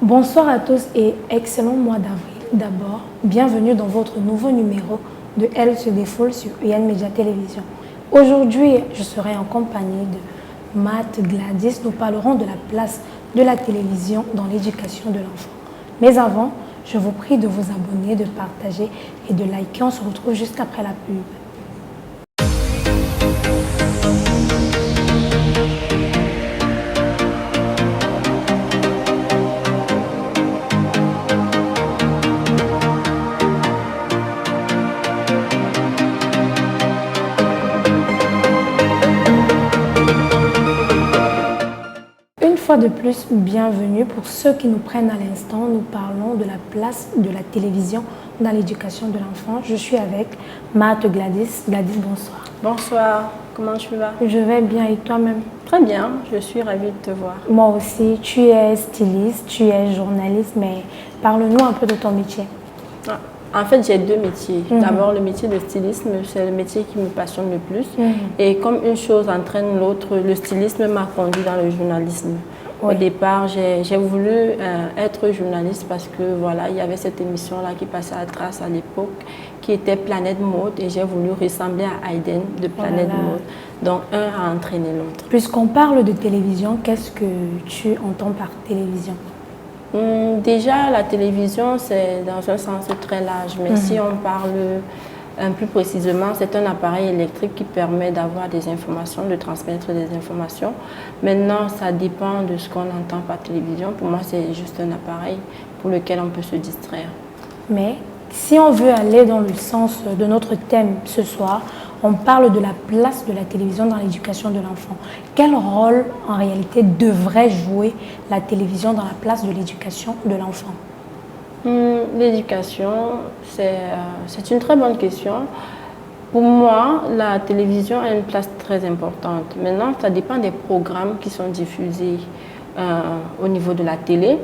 Bonsoir à tous et excellent mois d'avril. D'abord, bienvenue dans votre nouveau numéro de Elle se défoule sur UN Media Télévision. Aujourd'hui, je serai en compagnie de Matt Gladys. Nous parlerons de la place de la télévision dans l'éducation de l'enfant. Mais avant, je vous prie de vous abonner, de partager et de liker. On se retrouve juste après la pub. Une fois de plus, bienvenue. Pour ceux qui nous prennent à l'instant, nous parlons de la place de la télévision dans l'éducation de l'enfant. Je suis avec Matt Gladys. Gladys, bonsoir. Bonsoir, comment tu vas? Je vais bien et toi-même? Très bien, je suis ravie de te voir. Moi aussi. Tu es styliste, tu es journaliste, mais parle-nous un peu de ton métier. En fait, j'ai deux métiers. D'abord, le métier de stylisme, c'est le métier qui me passionne le plus. Et comme une chose entraîne l'autre, le stylisme m'a conduit dans le journalisme. Au départ, j'ai voulu être journaliste parce que voilà, il y avait cette émission-là qui passait à Trace à l'époque, qui était Planète Mode, et j'ai voulu ressembler à Aiden de Planète Mode. Donc, un a entraîné l'autre. Puisqu'on parle de télévision, qu'est-ce que tu entends par télévision? Déjà, la télévision, c'est dans un sens très large, mais si on parle plus précisément, c'est un appareil électrique qui permet d'avoir des informations, de transmettre des informations. Maintenant, ça dépend de ce qu'on entend par télévision. Pour moi, c'est juste un appareil pour lequel on peut se distraire. Mais si on veut aller dans le sens de notre thème ce soir, on parle de la place de la télévision dans l'éducation de l'enfant. Quel rôle, en réalité, devrait jouer la télévision dans la place de l'éducation de l'enfant? L'éducation, c'est une très bonne question. Pour moi, la télévision a une place très importante. Maintenant, ça dépend des programmes qui sont diffusés au niveau de la télé.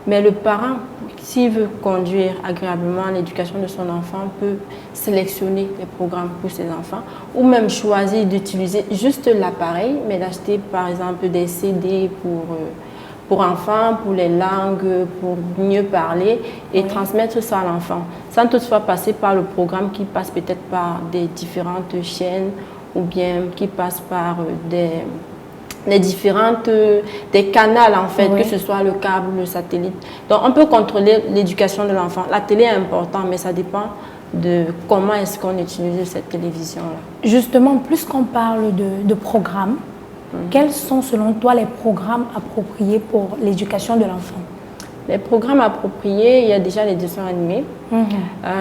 Mais le parent, s'il veut conduire agréablement l'éducation de son enfant, peut sélectionner les programmes pour ses enfants ou même choisir d'utiliser juste l'appareil, mais d'acheter par exemple des CD pour enfants, pour les langues, pour mieux parler et transmettre ça à l'enfant, sans toutefois passer par le programme qui passe peut-être par des différentes chaînes ou bien qui passe par des canaux en fait, que ce soit le câble, le satellite. Donc on peut contrôler l'éducation de l'enfant. La télé est importante, mais ça dépend de comment est-ce qu'on utilise cette télévision-là. Justement, plus qu'on parle de programmes, quels sont selon toi les programmes appropriés pour l'éducation de l'enfant? Les programmes appropriés, il y a déjà les dessins animés.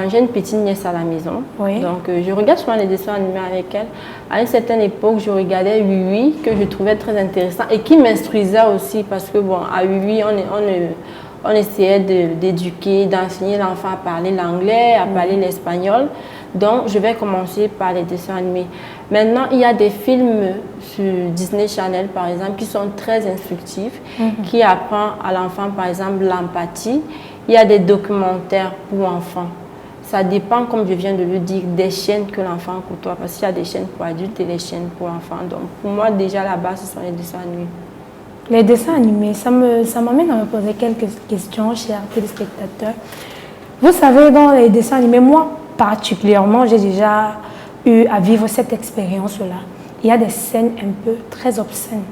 J'ai une petite nièce à la maison, donc je regarde souvent les dessins animés avec elle. À une certaine époque, je regardais Oui que je trouvais très intéressant et qui m'instruisait aussi parce que bon, à Oui on essayait d'éduquer, d'enseigner l'enfant à parler l'anglais, à parler l'espagnol. Donc, je vais commencer par les dessins animés. Maintenant, il y a des films sur Disney Channel, par exemple, qui sont très instructifs, qui apprennent à l'enfant, par exemple, l'empathie. Il y a des documentaires pour enfants. Ça dépend, comme je viens de le dire, des chaînes que l'enfant côtoie, parce qu'il y a des chaînes pour adultes et des chaînes pour enfants. Donc, pour moi, déjà, la base, ce sont les dessins animés. Les dessins animés, ça m'amène à me poser quelques questions, chers téléspectateurs. Vous savez, dans les dessins animés, moi, particulièrement, j'ai déjà eu à vivre cette expérience-là. Il y a des scènes un peu très obscènes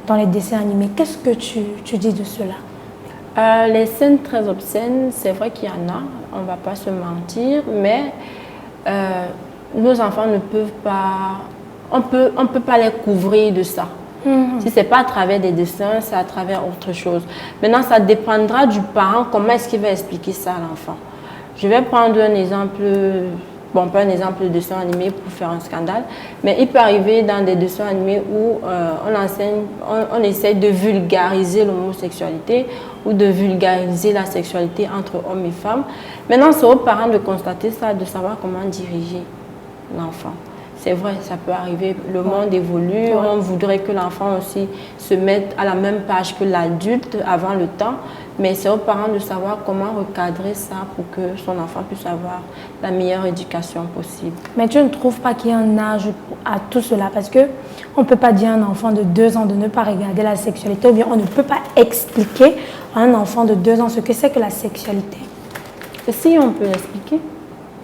dans les dessins animés. Qu'est-ce que tu dis de cela? Les scènes très obscènes, c'est vrai qu'il y en a, on ne va pas se mentir, mais nos enfants ne peuvent pas, on peut pas les couvrir de ça. Si ce n'est pas à travers des dessins, c'est à travers autre chose. Maintenant, ça dépendra du parent, comment est-ce qu'il va expliquer ça à l'enfant. Je vais prendre un exemple, bon, pas un exemple de dessin animé pour faire un scandale, mais il peut arriver dans des dessins animés où on essaie de vulgariser l'homosexualité ou de vulgariser la sexualité entre hommes et femmes. Maintenant, c'est aux parents de constater ça, de savoir comment diriger l'enfant. c'est vrai, ça peut arriver. Le monde évolue. On voudrait que l'enfant aussi se mette à la même page que l'adulte avant le temps. Mais c'est aux parents de savoir comment recadrer ça pour que son enfant puisse avoir la meilleure éducation possible. Mais tu ne trouves pas qu'il y a un âge à tout cela? Parce qu'on ne peut pas dire à un enfant de 2 ans de ne pas regarder la sexualité, ou bien on ne peut pas expliquer à un enfant de 2 ans ce que c'est que la sexualité. Et si on peut l'expliquer?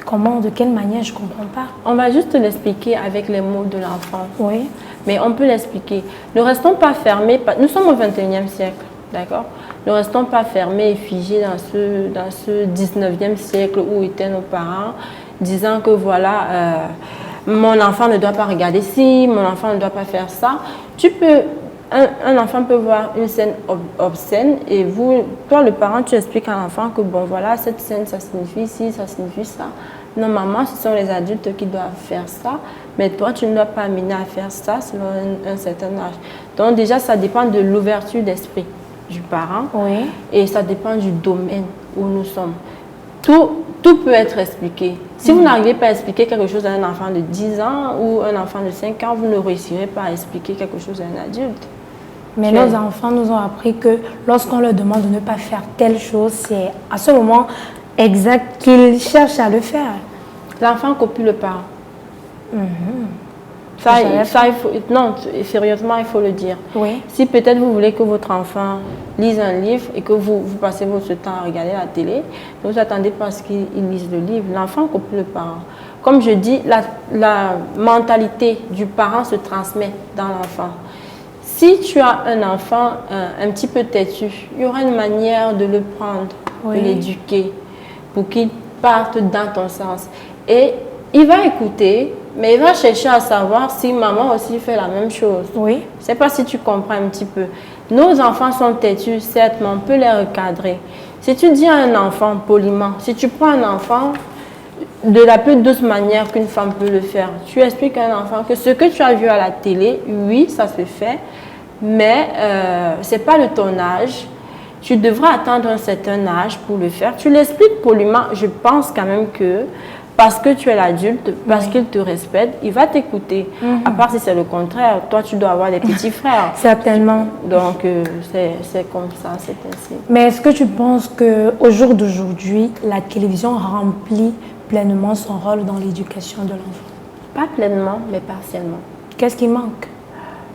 Comment? De quelle manière? Je ne comprends pas. On va juste l'expliquer avec les mots de l'enfant. Oui. Mais on peut l'expliquer. Ne restons pas fermés. Nous sommes au 21e siècle, d'accord? Ne restons pas fermés et figés dans ce 19e siècle où étaient nos parents, disant que voilà, mon enfant ne doit pas regarder ci, mon enfant ne doit pas faire ça. Un enfant peut voir une scène obscène et toi le parent, tu expliques à l'enfant que bon voilà, cette scène ça signifie ci, ça signifie ça. Non maman, ce sont les adultes qui doivent faire ça, mais toi tu ne dois pas amener à faire ça selon un certain âge. Donc déjà ça dépend de l'ouverture d'esprit du parent et ça dépend du domaine où nous sommes. Tout peut être expliqué. Si vous n'arrivez pas à expliquer quelque chose à un enfant de 10 ans ou un enfant de 5 ans, vous ne réussirez pas à expliquer quelque chose à un adulte. Mais nos enfants nous ont appris que lorsqu'on leur demande de ne pas faire telle chose, c'est à ce moment exact qu'ils cherchent à le faire. L'enfant copie le parent. Non, sérieusement, il faut le dire. Oui. Si peut-être vous voulez que votre enfant lise un livre et que vous passez votre temps à regarder la télé, ne vous attendez pas à ce qu'il lise le livre. L'enfant copie le parent. Comme je dis, la mentalité du parent se transmet dans l'enfant. Si tu as un enfant un petit peu têtu, il y aura une manière de le prendre, de l'éduquer, pour qu'il parte dans ton sens. Et il va écouter, mais il va chercher à savoir si maman aussi fait la même chose. Oui. Je ne sais pas si tu comprends un petit peu. Nos enfants sont têtus, certes, mais on peut les recadrer. Si tu dis à un enfant poliment, si tu prends un enfant de la plus douce manière qu'une femme peut le faire, tu expliques à un enfant que ce que tu as vu à la télé, oui, ça se fait, mais ce n'est pas de ton âge. Tu devras attendre un certain âge pour le faire. Tu l'expliques poliment. Je pense quand même que parce que tu es l'adulte, parce qu'il te respecte, il va t'écouter. À part si c'est le contraire, toi tu dois avoir des petits frères. Certainement. Donc c'est comme ça, c'est ainsi. Mais est-ce que tu penses qu'au jour d'aujourd'hui, la télévision remplit pleinement son rôle dans l'éducation de l'enfant? Pas pleinement, mais partiellement. Qu'est-ce qui manque?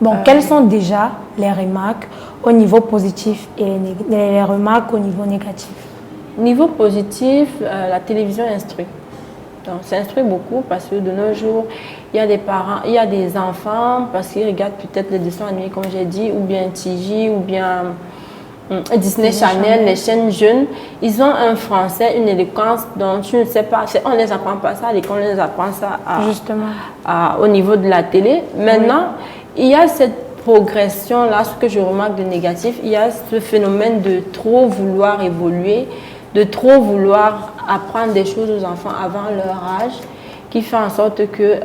Bon, quelles sont déjà les remarques au niveau positif et les remarques au niveau négatif? Niveau positif, la télévision instruit. Donc, ça instruit beaucoup parce que de nos jours, il y a des parents, il y a des enfants parce qu'ils regardent peut-être les dessins animés, comme j'ai dit, ou bien TJ, ou bien Disney Channel, les chaînes jeunes. Ils ont un français, une éloquence dont tu ne sais pas. On ne les apprend pas ça à l'école, on les apprend ça au niveau de la télé. Maintenant, il y a cette progression-là, ce que je remarque de négatif, il y a ce phénomène de trop vouloir évoluer, de trop vouloir apprendre des choses aux enfants avant leur âge, qui fait en sorte que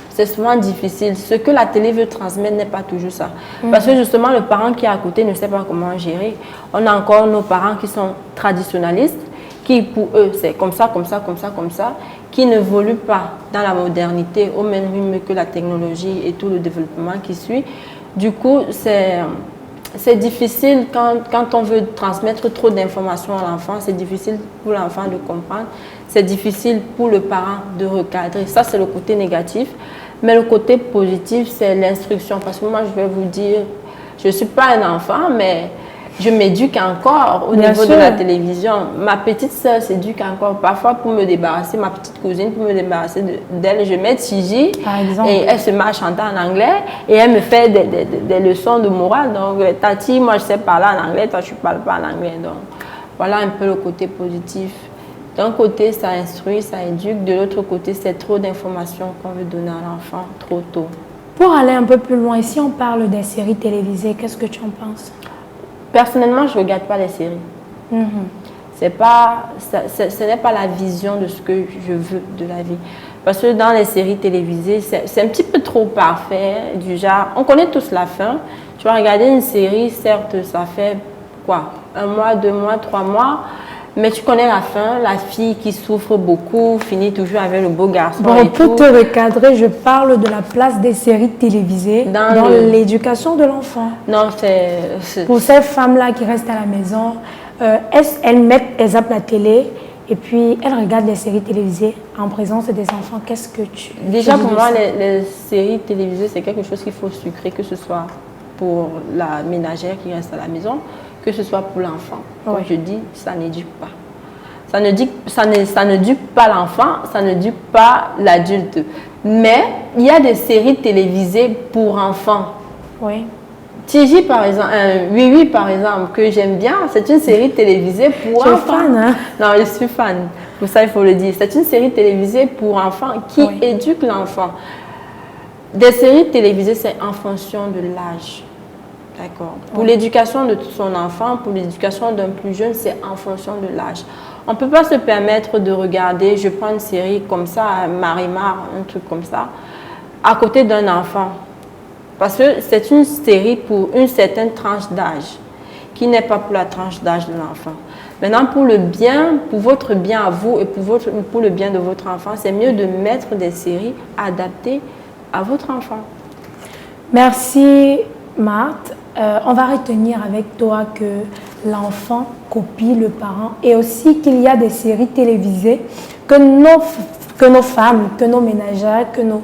c'est souvent difficile. Ce que la télé veut transmettre n'est pas toujours ça. Parce que justement, le parent qui est à côté ne sait pas comment gérer. On a encore nos parents qui sont traditionnalistes, qui pour eux, c'est comme ça, comme ça, comme ça, comme ça, qui n'évoluent pas dans la modernité au même rythme que la technologie et tout le développement qui suit. Du coup, c'est difficile quand on veut transmettre trop d'informations à l'enfant, c'est difficile pour l'enfant de comprendre, c'est difficile pour le parent de recadrer. Ça, c'est le côté négatif. Mais le côté positif, c'est l'instruction. Parce que moi, je vais vous dire, je ne suis pas un enfant, mais je m'éduque encore au niveau de la télévision. Ma petite soeur s'éduque encore parfois pour me débarrasser, ma petite cousine pour me débarrasser d'elle. Je mets Tiji et elle se met à chanter en anglais et elle me fait des leçons de morale. Donc, Tati, moi je sais parler en anglais, toi tu ne parles pas en anglais. Donc, voilà un peu le côté positif. D'un côté, ça instruit, ça éduque. De l'autre côté, c'est trop d'informations qu'on veut donner à l'enfant trop tôt. Pour aller un peu plus loin, si on parle des séries télévisées, qu'est-ce que tu en penses? Personnellement, je ne regarde pas les séries. Ce n'est pas la vision de ce que je veux de la vie. Parce que dans les séries télévisées, c'est un petit peu trop parfait. Du genre, on connaît tous la fin. Tu vas regarder une série, certes, ça fait quoi? 1 mois, 2 mois, 3 mois. Mais tu connais la fin, la fille qui souffre beaucoup finit toujours avec le beau garçon. Bon, pour te recadrer, je parle de la place des séries télévisées dans l'éducation de l'enfant. Non, c'est... Pour ces femmes-là qui restent à la maison, elles zappent la télé et puis elles regardent les séries télévisées en présence des enfants. Qu'est-ce que tu... Déjà, pour moi, les séries télévisées, c'est quelque chose qu'il faut sucrer, que ce soit pour la ménagère qui reste à la maison, que ce soit pour l'enfant. Comme je dis, ça n'éduque pas. Ça n'éduque pas l'enfant, ça n'éduque pas l'adulte. Mais il y a des séries télévisées pour enfants. Oui. Tiji, par exemple, Oui Oui, par exemple, que j'aime bien, c'est une série télévisée pour enfants. Tu es fan, hein? Non, je suis fan. Pour ça, il faut le dire. C'est une série télévisée pour enfants qui éduque l'enfant. Des séries télévisées, c'est en fonction de l'âge. D'accord. Pour l'éducation de son enfant, pour l'éducation d'un plus jeune, c'est en fonction de l'âge. On ne peut pas se permettre de regarder, je prends une série comme ça, Marimar, un truc comme ça, à côté d'un enfant. Parce que c'est une série pour une certaine tranche d'âge, qui n'est pas pour la tranche d'âge de l'enfant. Maintenant, pour le bien, pour votre bien à vous et pour le bien de votre enfant, c'est mieux de mettre des séries adaptées à votre enfant. Merci, Marthe. On va retenir avec toi que l'enfant copie le parent et aussi qu'il y a des séries télévisées que nos femmes, que nos ménagères, que nos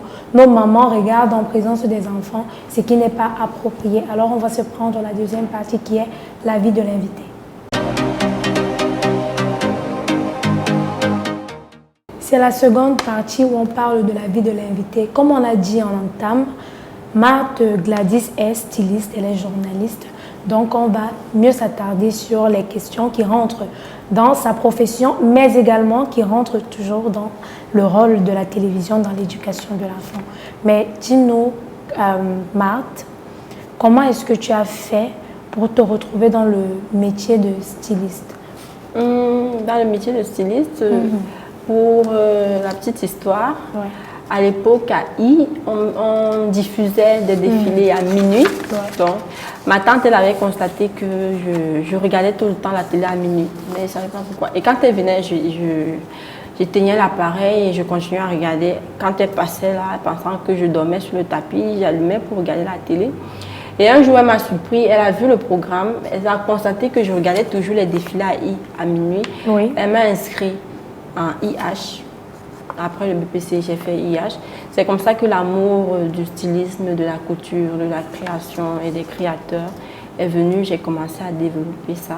mamans regardent en présence des enfants, ce qui n'est pas approprié. Alors, on va se prendre la deuxième partie qui est l'avis de l'invité. C'est la seconde partie où on parle de la vie de l'invité. Comme on a dit en entame, Marthe Gladys est styliste, elle est journaliste. Donc, on va mieux s'attarder sur les questions qui rentrent dans sa profession, mais également qui rentrent toujours dans le rôle de la télévision dans l'éducation de l'enfant. Mais dis-nous, Marthe, comment est-ce que tu as fait pour te retrouver dans le métier de styliste? Dans le métier de styliste, pour la petite histoire, à l'époque, à I, on diffusait des défilés à minuit. Donc, ma tante, elle avait constaté que je regardais tout le temps la télé à minuit, mais je ne savais pas pourquoi. Et quand elle venait, j'éteignais l'appareil et je continuais à regarder. Quand elle passait là, pensant que je dormais sur le tapis, j'allumais pour regarder la télé. Et un jour, elle m'a surpris, elle a vu le programme, elle a constaté que je regardais toujours les défilés à I à minuit. Elle m'a inscrit en IH. Après le BPC, j'ai fait IH. C'est comme ça que l'amour du stylisme, de la couture, de la création et des créateurs est venu. J'ai commencé à développer ça,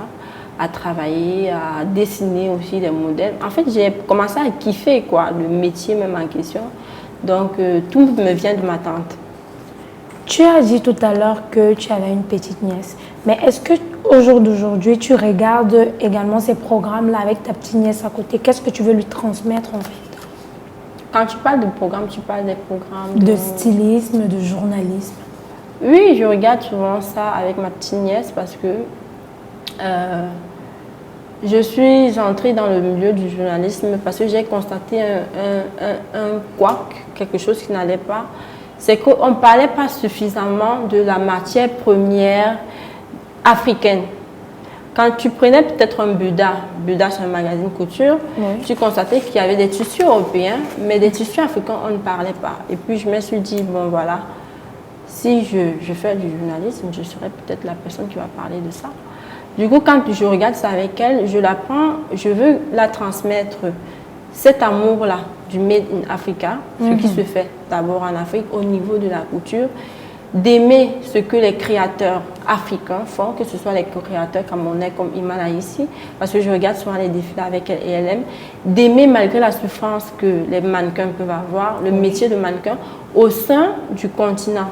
à travailler, à dessiner aussi des modèles. En fait, j'ai commencé à kiffer le métier même en question. Donc, tout me vient de ma tante. Tu as dit tout à l'heure que tu avais une petite nièce. Mais est-ce qu'au jour d'aujourd'hui, tu regardes également ces programmes-là avec ta petite nièce à côté? Qu'est-ce que tu veux lui transmettre en fait? Quand tu parles de programme, tu parles des programmes de stylisme, de journalisme. Oui, je regarde souvent ça avec ma petite nièce parce que je suis entrée dans le milieu du journalisme parce que j'ai constaté un couac, quelque chose qui n'allait pas. C'est qu'on ne parlait pas suffisamment de la matière première africaine. Quand tu prenais peut-être un Buda c'est un magazine couture, tu constatais qu'il y avait des tissus européens, mais des tissus africains, on ne parlait pas. Et puis je me suis dit, bon voilà, si je fais du journalisme, je serai peut-être la personne qui va parler de ça. Du coup, quand je regarde ça avec elle, je la prends, je veux la transmettre, cet amour-là du Made in Africa, ce qui se fait d'abord en Afrique au niveau de la couture, d'aimer ce que les créateurs africains font, que ce soit les créateurs camerounais comme Imana ici, parce que je regarde souvent les défilés avec elle et elle aime, d'aimer malgré la souffrance que les mannequins peuvent avoir, le métier de mannequin au sein du continent.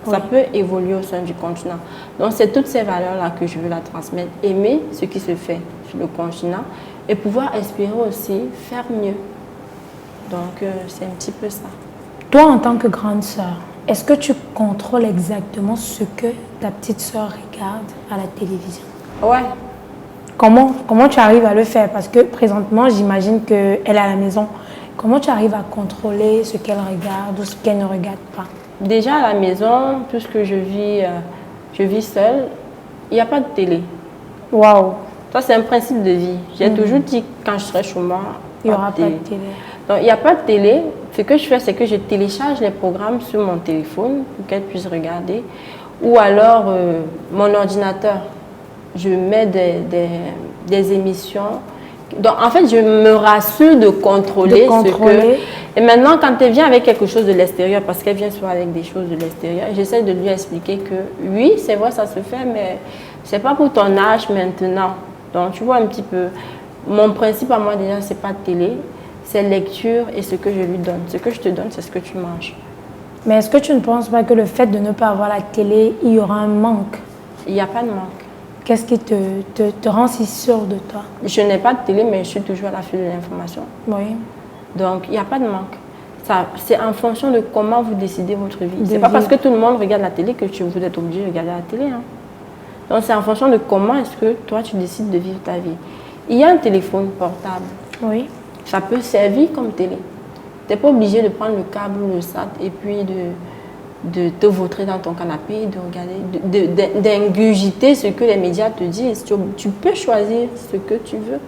Ça peut évoluer au sein du continent. Donc c'est toutes ces valeurs-là que je veux la transmettre, aimer ce qui se fait sur le continent et pouvoir espérer aussi faire mieux. Donc c'est un petit peu ça. Toi en tant que grande sœur, est-ce que tu contrôles exactement ce que ta petite sœur regarde à la télévision? Ouais. Comment tu arrives à le faire? Parce que présentement, j'imagine qu'elle est à la maison. Comment tu arrives à contrôler ce qu'elle regarde ou ce qu'elle ne regarde pas? Déjà à la maison, puisque je vis seule, il n'y a pas de télé. Waouh! Ça, c'est un principe de vie. J'ai toujours dit que quand je serai chez moi, il n'y aura pas de télé. Donc, il n'y a pas de télé. Ce que je fais, c'est que je télécharge les programmes sur mon téléphone pour qu'elle puisse regarder. Ou alors, mon ordinateur, je mets des émissions. Donc, en fait, je me rassure de contrôler ce que... Et maintenant, quand elle vient avec quelque chose de l'extérieur, parce qu'elle vient souvent avec des choses de l'extérieur, j'essaie de lui expliquer que oui, c'est vrai, ça se fait, mais c'est pas pour ton âge maintenant. Donc, tu vois un petit peu... Mon principe à moi, déjà, c'est pas de télé, c'est lecture et ce que je lui donne. Ce que je te donne, c'est ce que tu manges. Mais est-ce que tu ne penses pas que le fait de ne pas avoir la télé, il y aura un manque? Il n'y a pas de manque. Qu'est-ce qui te rend si sûr de toi? Je n'ai pas de télé, mais je suis toujours à l'affût de l'information. Oui. Donc, il n'y a pas de manque. C'est en fonction de comment vous décidez votre vie. Ce n'est pas parce que tout le monde regarde la télé que vous êtes obligé de regarder la télé. Hein. Donc, c'est en fonction de comment est-ce que toi, tu décides de vivre ta vie. Il y a un téléphone portable. Oui. Ça peut servir comme télé. Tu n'es pas obligé de prendre le câble ou le SAT et puis de te vautrer dans ton canapé, de regarder, d'ingurgiter ce que les médias te disent. Tu peux choisir ce que tu veux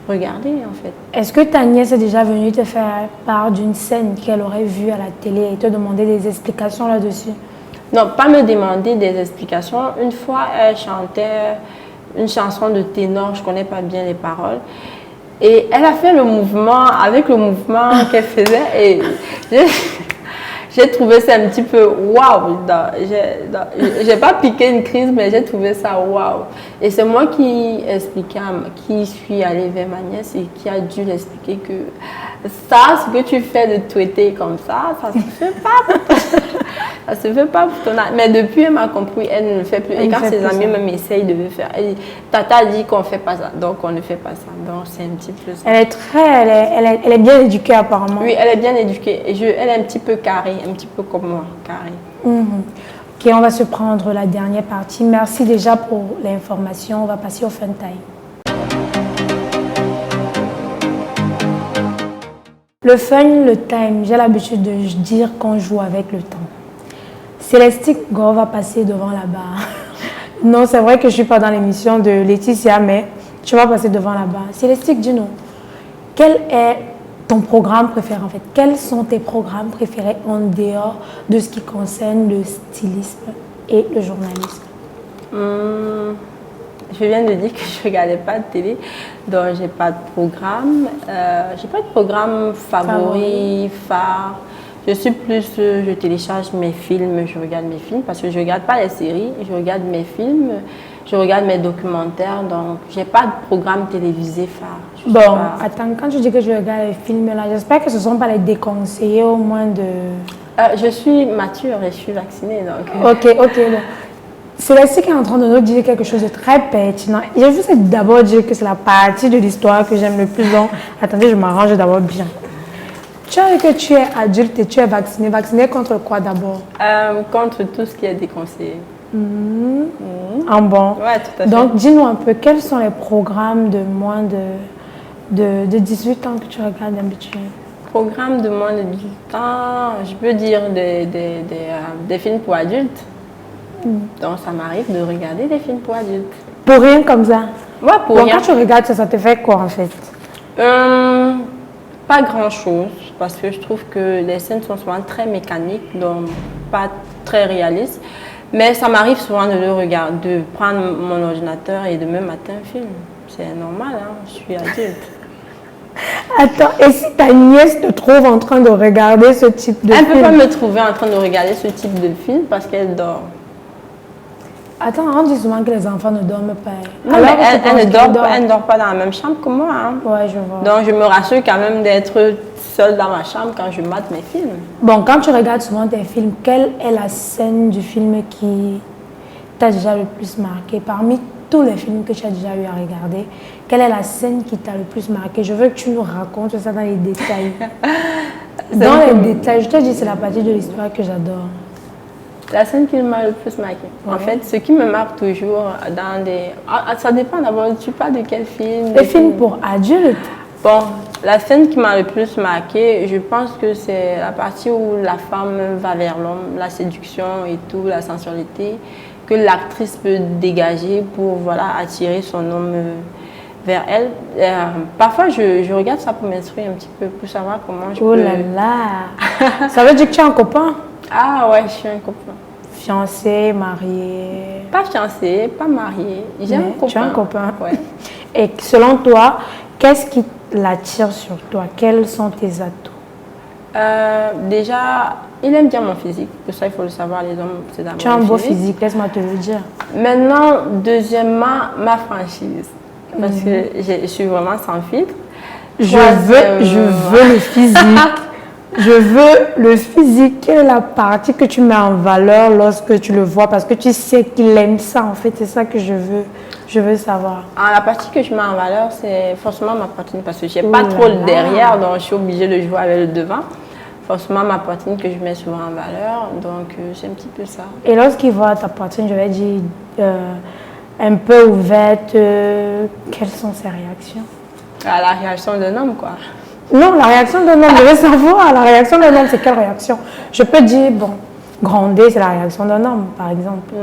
regarder, en fait. Est-ce que ta nièce est déjà venue te faire part d'une scène qu'elle aurait vue à la télé et te demander des explications là-dessus? Non, pas me demander des explications. Une fois, elle chantait une chanson de ténor, je ne connais pas bien les paroles. Et elle a fait le mouvement, avec le mouvement qu'elle faisait, et j'ai trouvé ça un petit peu waouh. J'ai pas piqué une crise, mais j'ai trouvé ça waouh. Et c'est moi qui suis allée vers ma nièce et qui a dû l'expliquer que ça, ce que tu fais de tweeter comme ça se fait pas. Ça se fait pas pour ton âge. Mais depuis, elle m'a compris, elle ne le fait plus. Et quand ses amis même essayent de le faire, elle dit, Tata dit qu'on ne fait pas ça, donc on ne fait pas ça. Donc c'est un petit peu ça. Elle est bien éduquée apparemment. Oui, elle est bien éduquée. Et elle est un petit peu carrée, un petit peu comme moi, carrée. Ok, on va se prendre la dernière partie. Merci déjà pour l'information. On va passer au fun time. Le fun, le time, j'ai l'habitude de dire qu'on joue avec le temps. Célestique Go va passer devant la barre. Non, c'est vrai que je ne suis pas dans l'émission de Laetitia, mais tu vas passer devant la barre. Célestique, dis-nous, quel est ton programme préféré en fait? Quels sont tes programmes préférés en dehors de ce qui concerne le stylisme et le journalisme? Je viens de dire que je ne regardais pas de télé, donc je n'ai pas de programme. Je n'ai pas de programme favori, phare. Je télécharge mes films, je regarde mes films parce que je ne regarde pas les séries, je regarde mes films, je regarde mes documentaires, donc je n'ai pas de programme télévisé phare. Bon, attends, quand tu dis que je regarde les films là, j'espère que ce ne sont pas les déconseillés au moins de... je suis mature et je suis vaccinée, donc... Ok, bon. Célestique est en train de nous dire quelque chose de très pertinent. Je veux d'abord dire que c'est la partie de l'histoire que j'aime le plus. Donc, attendez, je m'arrange d'abord bien. Tu as dit que tu es adulte et tu es vacciné. Vacciné contre quoi d'abord? Contre tout ce qui est déconseillé. Ah bon? Ouais, tout à fait. Donc, dis-nous un peu, quels sont les programmes de moins de 18 ans que tu regardes d'habitude? Programmes de moins de 18 ans, je peux dire des films pour adultes. Donc, ça m'arrive de regarder des films pour adultes. Pour rien comme ça? Ouais, pour rien. Quand tu regardes ça, ça te fait quoi en fait? Pas grand-chose, parce que je trouve que les scènes sont souvent très mécaniques, donc pas très réalistes. Mais ça m'arrive souvent de le regarder, de prendre mon ordinateur et de me mater un film. C'est normal, hein, je suis adulte. Attends, et si ta nièce te trouve en train de regarder ce type de film? Elle ne peut pas me trouver en train de regarder ce type de film parce qu'elle dort. Attends, on dit souvent que les enfants ne dorment pas. Non, mais elle ne dort pas dans la même chambre que moi. Hein. Ouais, je vois. Donc, je me rassure quand même d'être seule dans ma chambre quand je mate mes films. Bon, quand tu regardes souvent tes films, quelle est la scène du film qui t'a déjà le plus marqué? Parmi tous les films que tu as déjà eu à regarder, quelle est la scène qui t'a le plus marqué? Je veux que tu nous racontes ça dans les détails. Dans les détails, je te dis, c'est la partie de l'histoire que j'adore. La scène qui m'a le plus marqué. Ouais. En fait, ce qui me marque toujours dans des... ça dépend d'abord, tu parles de quel film? Les films pour adultes. Bon, la scène qui m'a le plus marqué, je pense que c'est la partie où la femme va vers l'homme, la séduction et tout, la sensualité. que l'actrice peut dégager pour voilà, attirer son homme vers elle. Parfois, je regarde ça pour m'instruire un petit peu, pour savoir comment je peux... Oh là là. Ça veut dire que tu as un copain? Ah ouais, je suis un copain. Fiancé, marié? Pas fiancé, pas marié. J'ai un copain. Tu as un copain? Ouais. Et selon toi, qu'est-ce qui l'attire sur toi? Quels sont tes atouts? Déjà, il aime bien mon physique. Pour ça, il faut le savoir, les hommes, c'est d'abord. Tu as un beau physique, laisse-moi te le dire. Maintenant, deuxièmement, ma franchise. Parce que je suis vraiment sans filtre. Je veux le physique. Je veux le physique. Quelle est la partie que tu mets en valeur lorsque tu le vois? Parce que tu sais qu'il aime ça, en fait. C'est ça que je veux savoir. La partie que je mets en valeur, c'est forcément ma poitrine. Parce que je n'ai pas trop le derrière, donc je suis obligée de jouer avec le devant. Forcément, ma poitrine que je mets souvent en valeur. Donc, c'est un petit peu ça. Et lorsqu'il voit ta poitrine, je vais dire, un peu ouverte, quelles sont ses réactions? La réaction d'un homme, quoi. Non, la réaction d'un homme, je veux savoir. La réaction d'un homme, c'est quelle réaction? Je peux dire, bon, gronder, c'est la réaction d'un homme, par exemple.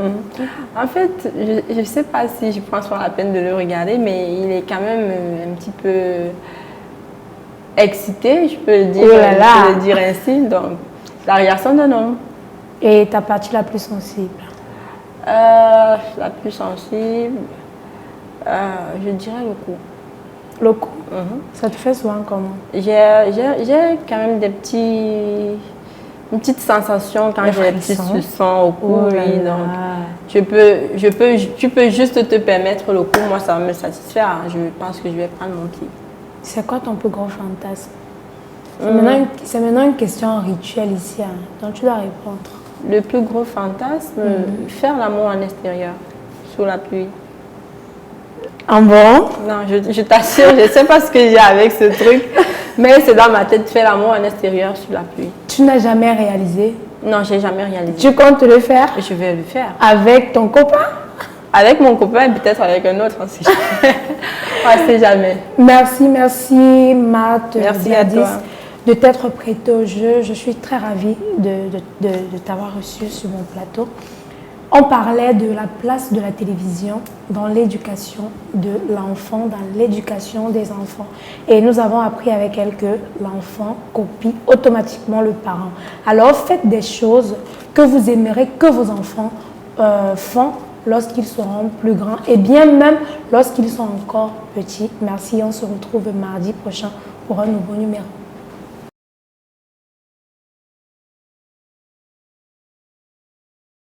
En fait, je ne sais pas si je prends souvent la peine de le regarder, mais il est quand même un petit peu excité, je peux le dire, oh là là. Je peux le dire ainsi. Donc, la réaction d'un homme. Et ta partie la plus sensible? La plus sensible, je dirais le cou. Le cou? Ça te fait souvent comment? J'ai quand même une petite sensation quand j'ai des petits suçons au cou. Oh là oui, là. donc tu peux juste te permettre le cou. Moi, ça va me satisfaire. Je pense que je vais prendre mon pied. C'est quoi ton plus gros fantasme? C'est maintenant une question rituelle ici, hein, donc tu dois répondre. Le plus gros fantasme, faire l'amour en extérieur, sous la pluie. Ah bon? Non, je t'assure, je ne sais pas ce que j'ai avec ce truc, mais c'est dans ma tête, faire l'amour en extérieur sous la pluie. Tu n'as jamais réalisé? Non, je n'ai jamais réalisé. Tu comptes le faire? Je vais le faire. Avec ton copain? Avec mon copain et peut-être avec un autre, on ne sait jamais. Merci, Marthe. Merci à toi. De t'être prêtée au jeu. Je suis très ravie de t'avoir reçu sur mon plateau. On parlait de la place de la télévision dans l'éducation de l'enfant, dans l'éducation des enfants. Et nous avons appris avec elle que l'enfant copie automatiquement le parent. Alors faites des choses que vous aimerez que vos enfants font lorsqu'ils seront plus grands et bien même lorsqu'ils sont encore petits. Merci, on se retrouve mardi prochain pour un nouveau numéro.